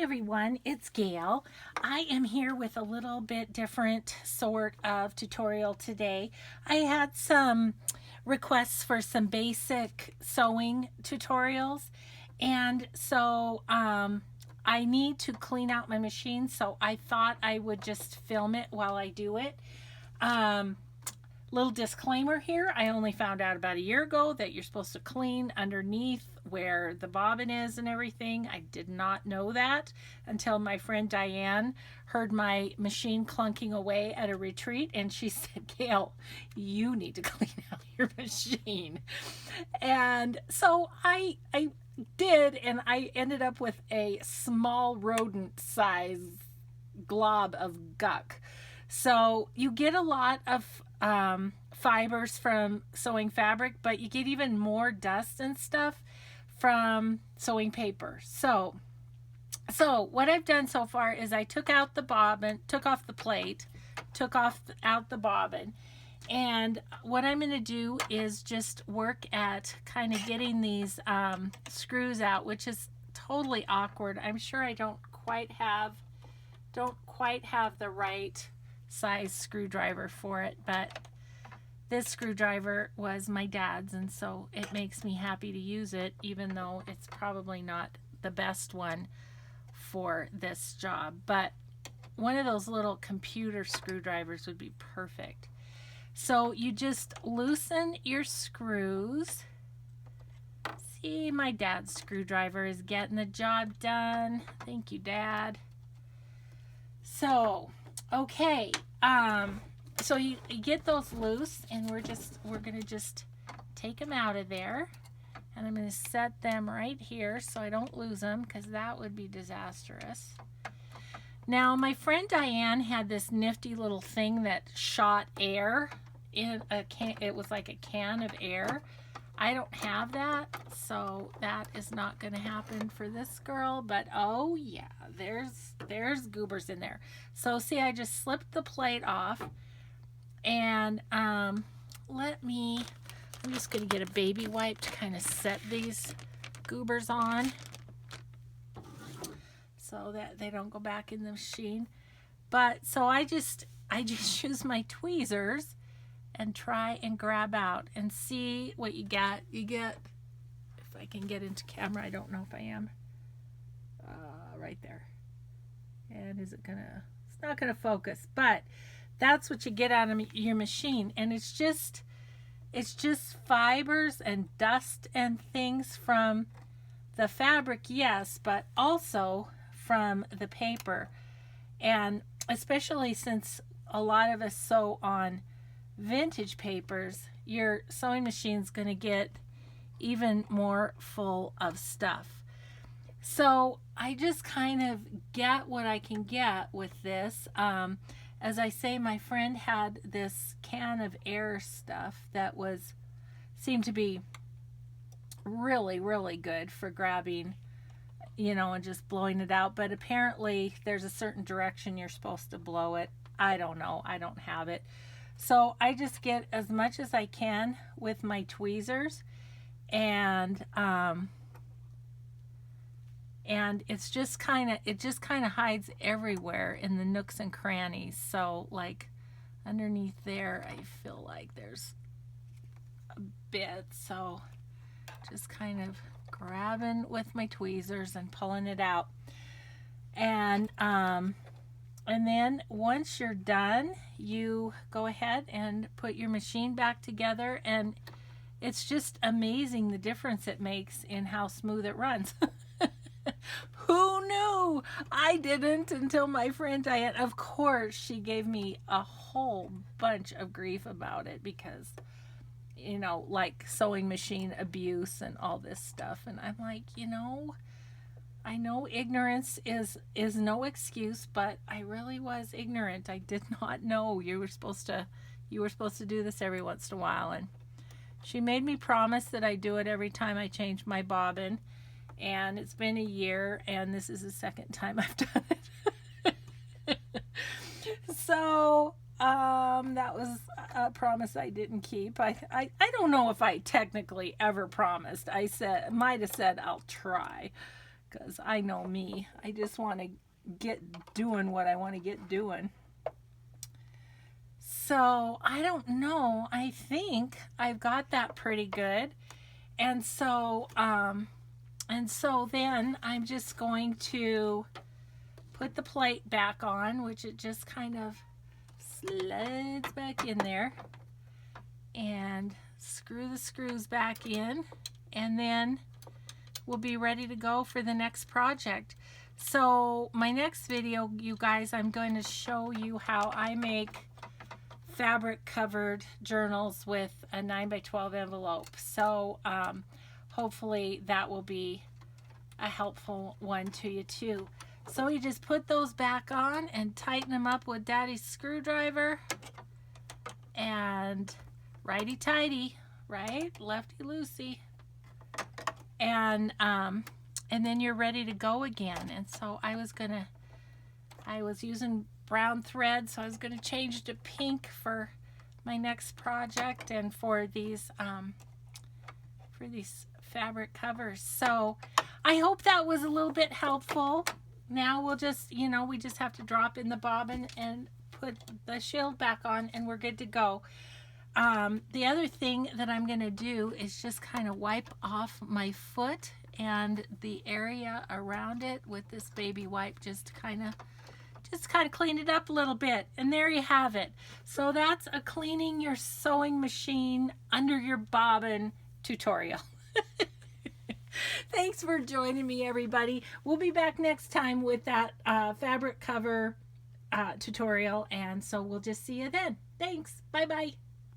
everyone, it's Gail. I am here with a little bit different sort of tutorial today. I had some requests for some basic sewing tutorials, and I need to clean out my machine, so I thought I would just film it while I do it. Um, Little disclaimer here, I only found out about a year ago that you're supposed to clean underneath where the bobbin is and everything. I did not know that until my friend Diane heard my machine clunking away at a retreat, and she said, Gail, you need to clean out your machine. And so I did, and I ended up with a small rodent size glob of guck. So you get a lot of fibers from sewing fabric, but you get even more dust and stuff from sewing paper. So what I've done so far is I took out the bobbin, took off the plate, out the bobbin, and what I'm going to do is just work at kind of getting these screws out, which is totally awkward. I'm sure I don't quite have the right size screwdriver for it, but this screwdriver was my dad's, and so it makes me happy to use it, even though it's probably not the best one for this job. But one of those little computer screwdrivers would be perfect. So you just loosen your screws. See, my dad's screwdriver is getting the job done. Thank you, Dad. So okay, so you get those loose, and we're gonna just take them out of there, and I'm gonna set them right here so I don't lose them, because that would be disastrous. Now, my friend Diane had this nifty little thing that shot air in a can. It was like a can of air. I don't have that, so that is not going to happen for this girl, but oh yeah, there's goobers in there. So see, I just slipped the plate off, and I'm just going to get a baby wipe to kind of set these goobers on so that they don't go back in the machine. But so I just use my tweezers and try and grab out and see what you get. You get, if I can get into camera, I don't know if I am, right there. And is it gonna, it's not gonna focus, but that's what you get out of your machine. And it's just fibers and dust and things from the fabric, yes, but also from the paper. And especially since a lot of us sew on vintage papers, your sewing machine's going to get even more full of stuff. So I just kind of get what I can get with this. As I say, my friend had this can of air stuff that seemed to be really, really good for grabbing, and just blowing it out. But apparently there's a certain direction you're supposed to blow it. I don't know. I don't have it. So I just get as much as I can with my tweezers, and it just kind of hides everywhere in the nooks and crannies. So like underneath there, I feel like there's a bit. So just kind of grabbing with my tweezers and pulling it out, and then once you're done, you go ahead and put your machine back together, and it's just amazing the difference it makes in how smooth it runs. Who knew? I didn't until my friend Diane. Of course, she gave me a whole bunch of grief about it because, like sewing machine abuse and all this stuff. And I'm like, I know ignorance is no excuse, but I really was ignorant. I did not know you were supposed to do this every once in a while. And she made me promise that I do it every time I change my bobbin. And it's been a year, and this is the second time I've done it. So that was a promise I didn't keep. I don't know if I technically ever promised. Might have said I'll try. because I know me. I just want to get doing what I want to get doing. So I don't know. I think I've got that pretty good. And so then I'm just going to put the plate back on, which it just kind of slides back in there, and screw the screws back in, and then we'll be ready to go for the next project. So my next video, you guys, I'm going to show you how I make fabric covered journals with a 9x12 envelope. So hopefully that will be a helpful one to you too. So you just put those back on and tighten them up with Daddy's screwdriver, and righty-tighty, right? Lefty-loosey. And then you're ready to go again. And so I was using brown thread, so I was gonna change to pink for my next project and for these fabric covers. So I hope that was a little bit helpful. Now we'll just, we just have to drop in the bobbin and put the shield back on, and we're good to go. The other thing that I'm going to do is just kind of wipe off my foot and the area around it with this baby wipe, just kind of clean it up a little bit. And there you have it. So that's a cleaning your sewing machine under your bobbin tutorial. Thanks for joining me, everybody. We'll be back next time with that fabric cover tutorial, and so we'll just see you then. Thanks. Bye-bye.